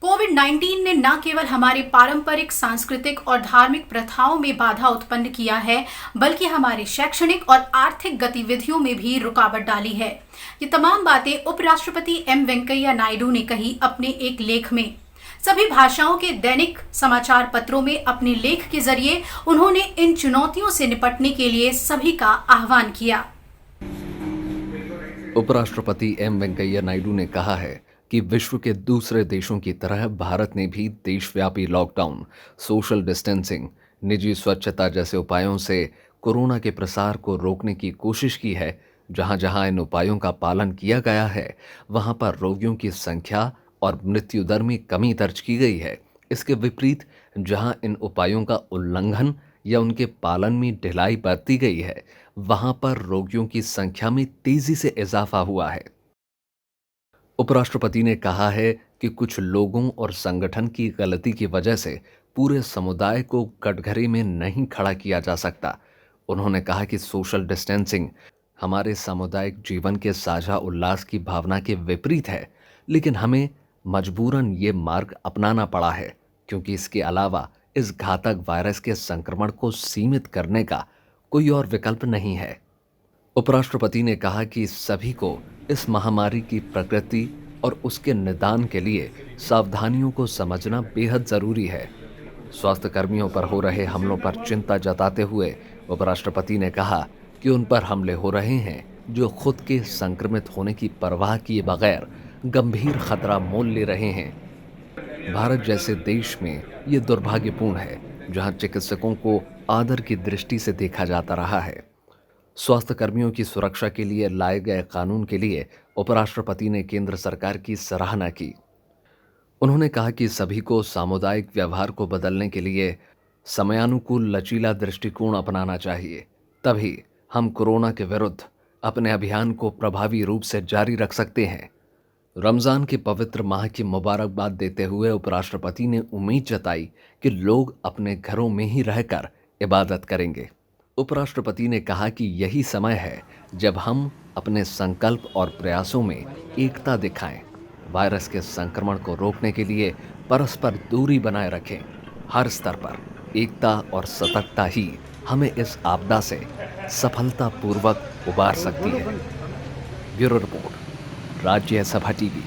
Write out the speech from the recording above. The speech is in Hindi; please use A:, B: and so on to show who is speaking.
A: कोविड-19 ने न केवल हमारे पारंपरिक, सांस्कृतिक और धार्मिक प्रथाओं में बाधा उत्पन्न किया है, बल्कि हमारे शैक्षणिक और आर्थिक गतिविधियों में भी रुकावट डाली है। ये तमाम बातें उपराष्ट्रपति एम वेंकैया नायडू ने कही अपने एक लेख में। सभी भाषाओं के दैनिक समाचार पत्रों में अपने लेख के जरिए उन्होंने इन चुनौतियों से निपटने के लिए सभी का आह्वान किया।
B: उपराष्ट्रपति एम वेंकैया नायडू ने कहा है कि विश्व के दूसरे देशों की तरह भारत ने भी देशव्यापी लॉकडाउन, सोशल डिस्टेंसिंग, निजी स्वच्छता जैसे उपायों से कोरोना के प्रसार को रोकने की कोशिश की है। जहां जहां इन उपायों का पालन किया गया है, वहां पर रोगियों की संख्या और मृत्यु दर में कमी दर्ज की गई है। इसके विपरीत जहां इन उपायों का उल्लंघन या उनके पालन में ढिलाई बरती गई है, वहां पर रोगियों की संख्या में तेजी से इजाफा हुआ है। उपराष्ट्रपति ने कहा है कि कुछ लोगों और संगठन की गलती की वजह से पूरे समुदाय को कटघरे में नहीं खड़ा किया जा सकता। उन्होंने कहा कि सोशल डिस्टेंसिंग हमारे सामुदायिक जीवन के साझा उल्लास की भावना के विपरीत है, लेकिन हमें मजबूरन ये मार्ग अपनाना पड़ा है, क्योंकि इसके अलावा इस घातक वायरस के संक्रमण को सीमित करने का कोई और विकल्प नहीं है। उपराष्ट्रपति ने कहा कि सभी को इस महामारी की प्रकृति और उसके निदान के लिए सावधानियों को समझना बेहद जरूरी है। स्वास्थ्य कर्मियों पर हो रहे हमलों पर चिंता जताते हुए उपराष्ट्रपति ने कहा कि उन पर हमले हो रहे हैं जो खुद के संक्रमित होने की परवाह किए बगैर गंभीर खतरा मोल ले रहे हैं। भारत जैसे देश में ये दुर्भाग्यपूर्ण है, जहां चिकित्सकों को आदर की दृष्टि से देखा जाता रहा है। स्वास्थ्य कर्मियों की सुरक्षा के लिए लाए गए कानून के लिए उपराष्ट्रपति ने केंद्र सरकार की सराहना की। उन्होंने कहा कि सभी को सामुदायिक व्यवहार को बदलने के लिए समयानुकूल लचीला दृष्टिकोण अपनाना चाहिए, तभी हम कोरोना के विरुद्ध अपने अभियान को प्रभावी रूप से जारी रख सकते हैं। रमजान के पवित्र माह की मुबारकबाद देते हुए उपराष्ट्रपति ने उम्मीद जताई कि लोग अपने घरों में ही रहकर इबादत करेंगे। उपराष्ट्रपति ने कहा कि यही समय है जब हम अपने संकल्प और प्रयासों में एकता दिखाएं, वायरस के संक्रमण को रोकने के लिए परस्पर दूरी बनाए रखें। हर स्तर पर एकता और सतर्कता ही हमें इस आपदा से सफलतापूर्वक उबार सकती है। ब्यूरो रिपोर्ट, राज्य सभा टीवी।